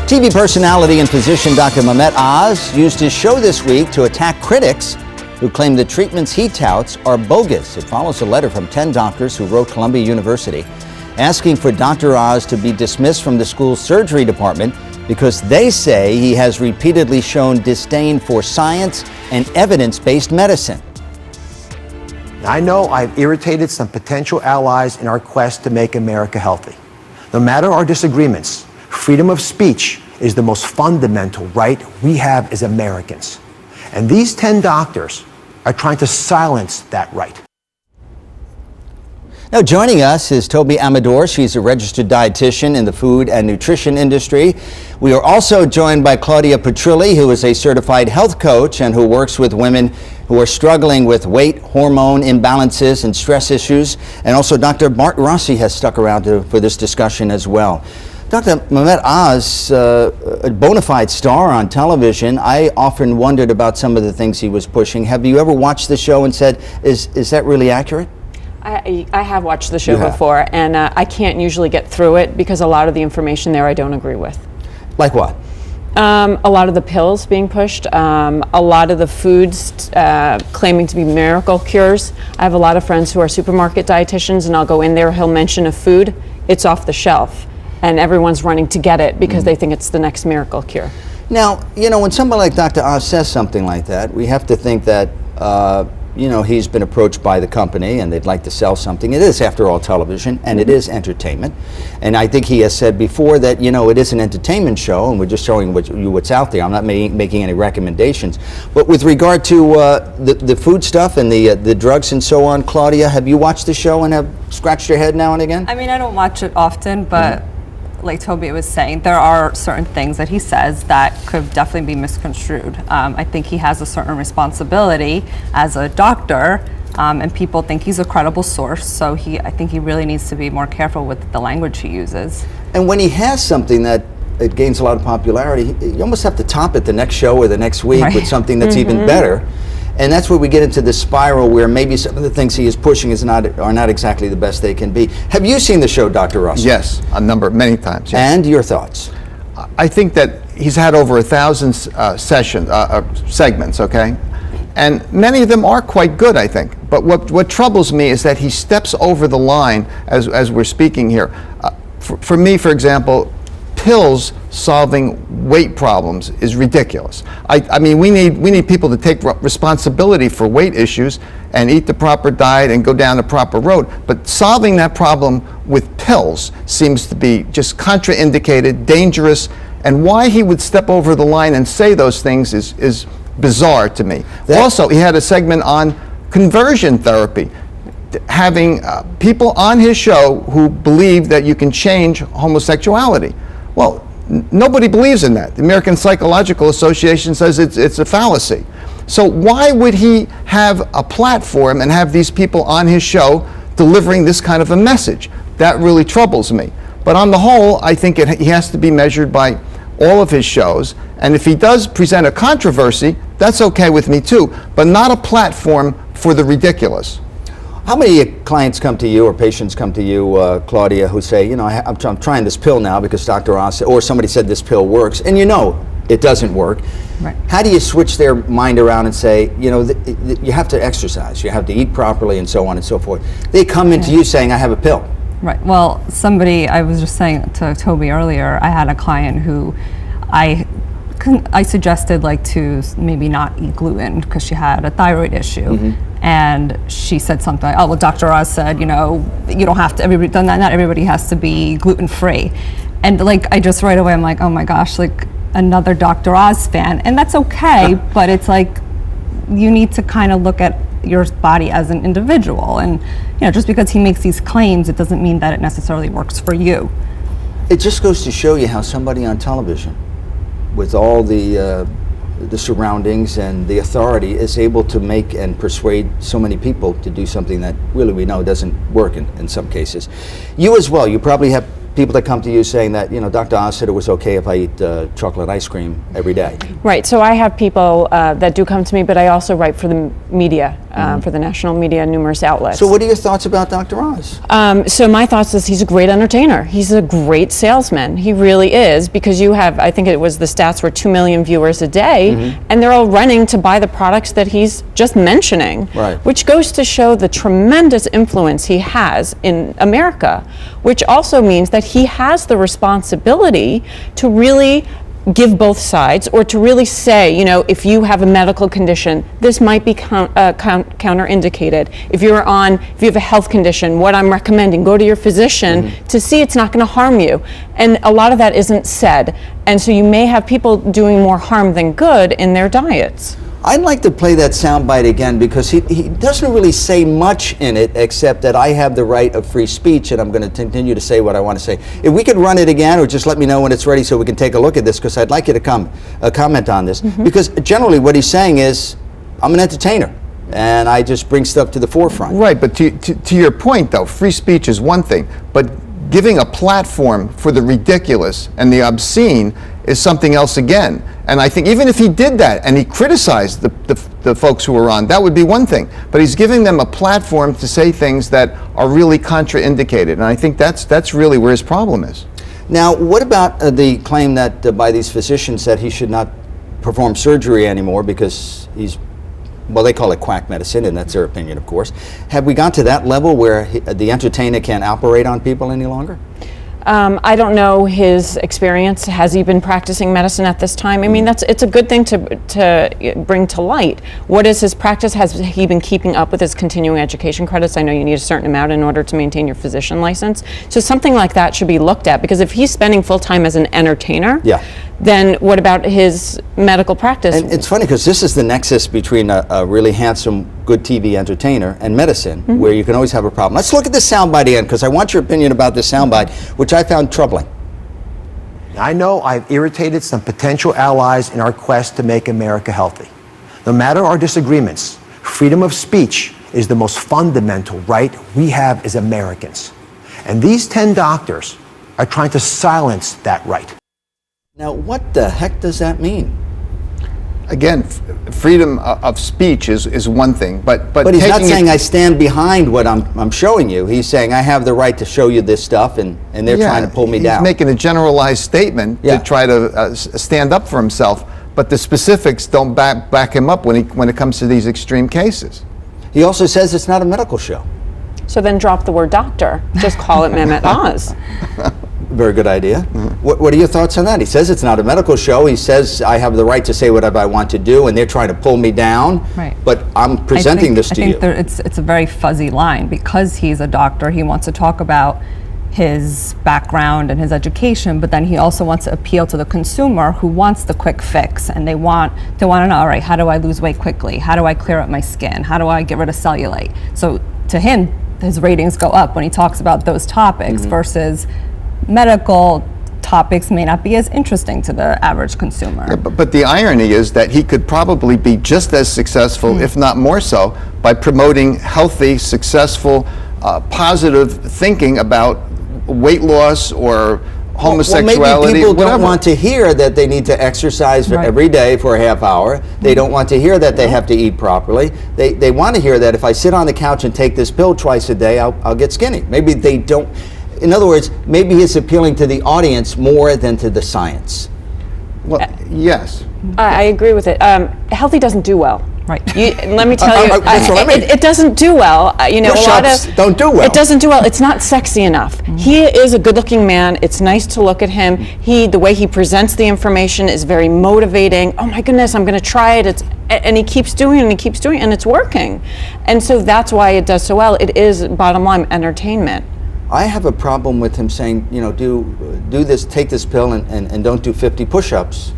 TV personality and physician Dr. Mehmet Oz used his show this week to attack critics who claim the treatments he touts are bogus. It follows a letter from 10 doctors who wrote Columbia University asking for Dr. Oz to be dismissed from the school's surgery department because they say he has repeatedly shown disdain for science and evidence-based medicine. I know I've irritated some potential allies in our quest to make America healthy. No matter our disagreements, freedom of speech is the most fundamental right we have as Americans. And these 10 doctors are trying to silence that right. Now joining us is Toby Amidor. She's a registered dietitian in the food and nutrition industry. We are also joined by Claudia Petrilli, who is a certified health coach and who works with women who are struggling with weight, hormone imbalances, and stress issues. And also Dr. Bart Rossi has stuck around for this discussion as well. Dr. Mehmet Oz, a bona fide star on television, I often wondered about some of the things he was pushing. Have you ever watched the show and said, is that really accurate? I have watched the show before, and I can't usually get through it because a lot of the information there I don't agree with. Like what? A lot of the pills being pushed, a lot of the foods claiming to be miracle cures. I have a lot of friends who are supermarket dietitians, and I'll go in there, he'll mention a food, it's off the shelf, and everyone's running to get it because they think it's the next miracle cure. Now, you know, when somebody like Dr. Oz says something like that, we have to think that you know, he's been approached by the company and they'd like to sell something. It is, after all, television, and it is entertainment. And I think he has said before that, you know, it is an entertainment show and we're just showing you what's out there. I'm not making any recommendations. But with regard to the food stuff and the drugs and so on, Claudia, have you watched the show and have scratched your head now and again? I mean, I don't watch it often, but like Toby was saying, there are certain things that he says that could definitely be misconstrued. I think he has a certain responsibility as a doctor, and people think he's a credible source, so I think he really needs to be more careful with the language he uses. And when he has something that it gains a lot of popularity, you almost have to top it the next show or the next week with something that's even better. And that's where we get into this spiral where maybe some of the things he is pushing are not exactly the best they can be. Have you seen the show, Dr. Rossi? Yes, many times. Yes. And your thoughts? I think that he's had over 1,000 segments, okay? And many of them are quite good, I think. But what troubles me is that he steps over the line as we're speaking here. For me, for example, pills solving weight problems is ridiculous. I mean, we need people to take responsibility for weight issues and eat the proper diet and go down the proper road. But solving that problem with pills seems to be just contraindicated, dangerous, and why he would step over the line and say those things is bizarre to me. Also, he had a segment on conversion therapy, having people on his show who believe that you can change homosexuality. Well, nobody believes in that. The American Psychological Association says it's a fallacy. So why would he have a platform and have these people on his show delivering this kind of a message? That really troubles me. But on the whole, I think he has to be measured by all of his shows. And if he does present a controversy, that's okay with me too, but not a platform for the ridiculous. How many clients come to you or patients come to you, Claudia, who say, you know, I'm trying this pill now because Dr. Oz or somebody said this pill works, and you know it doesn't work. Right. How do you switch their mind around and say, you know, you have to exercise, you have to eat properly, and so on and so forth? They come into you saying, I have a pill. Right. Well, I was just saying to Toby earlier, I had a client who I suggested like to maybe not eat gluten because she had a thyroid issue. And she said something like, oh, well, Dr. Oz said, you know, you don't have to, not everybody has to be gluten-free. And like, I just right away, I'm like, oh my gosh, like another Dr. Oz fan. And that's okay, but it's like, you need to kind of look at your body as an individual. And, you know, just because he makes these claims, it doesn't mean that it necessarily works for you. It just goes to show you how somebody on television, with all the surroundings and the authority, is able to make and persuade so many people to do something that really we know doesn't work in some cases. You as well, you probably have people that come to you saying that, Dr. Oz said it was okay if I eat chocolate ice cream every day. Right, so I have people that do come to me, but I also write for the media, for the national media, numerous outlets. So what are your thoughts about Dr. Oz? So my thoughts is he's a great entertainer. He's a great salesman. He really is, because you have, I think it was the stats were 2 million viewers a day, and they're all running to buy the products that he's just mentioning, right, which goes to show the tremendous influence he has in America, which also means that he has the responsibility to really give both sides, or to really say, if you have a medical condition, this might be counterindicated. If you have a health condition, what I'm recommending, go to your physician to see it's not going to harm you. And a lot of that isn't said. And so you may have people doing more harm than good in their diets. I'd like to play that soundbite again, because he doesn't really say much in it except that I have the right of free speech and I'm going to continue to say what I want to say. If we could run it again, or just let me know when it's ready so we can take a look at this, because I'd like you to comment on this. Because generally what he's saying is, I'm an entertainer and I just bring stuff to the forefront. Right, but to your point though, free speech is one thing, but giving a platform for the ridiculous and the obscene is something else again. And I think even if he did that and he criticized the folks who were on, that would be one thing. But he's giving them a platform to say things that are really contraindicated. And I think that's really where his problem is. Now, what about the claim that by these physicians that he should not perform surgery anymore because well, they call it quack medicine, and that's their opinion, of course. Have we gone to that level where the entertainer can't operate on people any longer? I don't know his experience. Has he been practicing medicine at this time? I mean, it's a good thing to bring to light. What is his practice? Has he been keeping up with his continuing education credits? I know you need a certain amount in order to maintain your physician license. So something like that should be looked at, because if he's spending full time as an entertainer, then what about his medical practice? And it's funny because this is the nexus between a really handsome, good TV entertainer and medicine, where you can always have a problem. Let's look at this soundbite again, because I want your opinion about this soundbite, which I found troubling. I know I've irritated some potential allies in our quest to make America healthy. No matter our disagreements, freedom of speech is the most fundamental right we have as Americans. And these 10 doctors are trying to silence that right. Now, what the heck does that mean? Again, freedom of speech is one thing, but he's not saying I stand behind what I'm showing you. He's saying I have the right to show you this stuff, and they're trying to pull me down. He's making a generalized statement to try to stand up for himself, but the specifics don't back him up when it comes to these extreme cases. He also says it's not a medical show. So then drop the word doctor. Just call it Mehmet Oz. Very good idea. What are your thoughts on that? He says it's not a medical show. He says I have the right to say whatever I want to do, and they're trying to pull me down. Right. But I'm presenting this to you. I think it's a very fuzzy line, because he's a doctor. He wants to talk about his background and his education, but then he also wants to appeal to the consumer who wants the quick fix, and they want to know, all right, how do I lose weight quickly? How do I clear up my skin? How do I get rid of cellulite? So to him, his ratings go up when he talks about those topics versus medical topics may not be as interesting to the average consumer. Yeah, but the irony is that he could probably be just as successful, if not more so, by promoting healthy, successful, positive thinking about weight loss or homosexuality. Well, maybe people don't want to hear that they need to exercise every day for a half hour. They don't want to hear that they have to eat properly. They want to hear that if I sit on the couch and take this pill twice a day, I'll get skinny. Maybe they don't. In other words, maybe he's appealing to the audience more than to the science. Well, yes. I agree with it. Healthy doesn't do well. Right. Let me tell you, that's what I mean. It doesn't do well. A lot of don't do well. It doesn't do well. It's not sexy enough. He is a good-looking man. It's nice to look at him. The way he presents the information is very motivating. Oh my goodness, I'm going to try it. And he keeps doing it, and he keeps doing it, and it's working. And so that's why it does so well. It is, bottom line, entertainment. I have a problem with him saying, do this, take this pill, and don't do 50 push-ups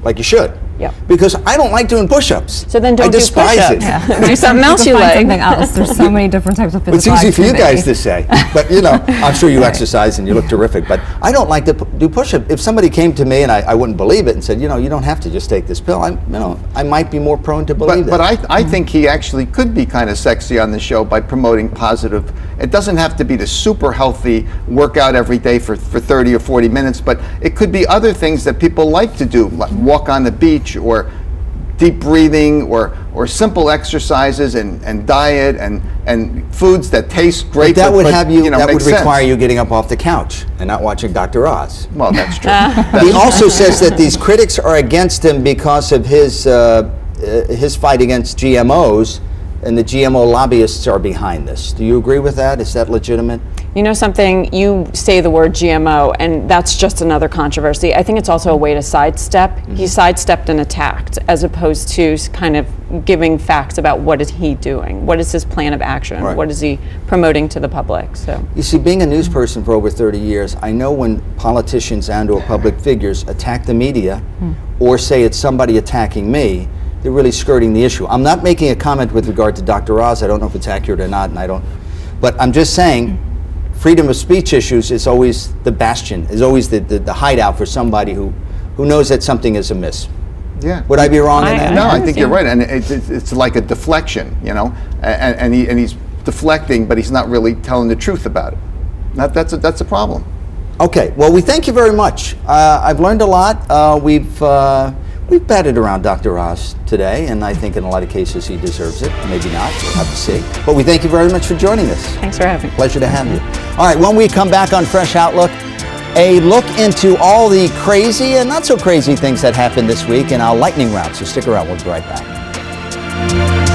like you should. Yep. Because I don't like doing push-ups. So then don't I do despise push-ups. it. Yeah. Do something else you Find like. something else. There's so many different types of physical It's easy for you activity. guys to say, but you know, I'm sure you exercise and you look terrific, but I don't like to do push-ups. If somebody came to me and I wouldn't believe it and said, you know, you don't have to just take this pill, I might be more prone to believe But it. I think he actually could be kind of sexy on the show by promoting positive. It doesn't have to be the super healthy workout every day for 30 or 40 minutes, but it could be other things that people like to do, like walk on the beach or deep breathing or simple exercises and diet and foods that taste great. That would have you. know, That would make sense. require you getting up off the couch and not watching Dr. Oz. Well, that's true. He also says that these critics are against him because of his fight against GMOs, and the GMO lobbyists are behind this. Do you agree with that? Is that legitimate? You know something, you say the word GMO, and that's just another controversy. I think it's also a way to sidestep. He sidestepped and attacked, as opposed to kind of giving facts about what is he doing, what is his plan of action, Right. what is he promoting to the public. So You see, being a news person for over 30 years, I know when politicians and or public figures attack the media or say it's somebody attacking me, they're really skirting the issue. I'm not making a comment with regard to Dr. Oz. I don't know if it's accurate or not, and I don't. But I'm just saying, freedom of speech issues is always the bastion, is always the hideout for somebody who knows that something is amiss. Yeah. Would I be wrong in that? No, I think you're right, and it's like a deflection, you know, and he's deflecting, but he's not really telling the truth about it. That's a problem. Okay, well, we thank you very much. I've learned a lot. We've batted around Dr. Oz today, and I think in a lot of cases he deserves it. Maybe not, we'll have to see. But we thank you very much for joining us. thanks for having me. Pleasure to have you. All right, when we come back on Fresh Outlook, a look into all the crazy and not so crazy things that happened this week in our lightning round. So stick around, we'll be right back.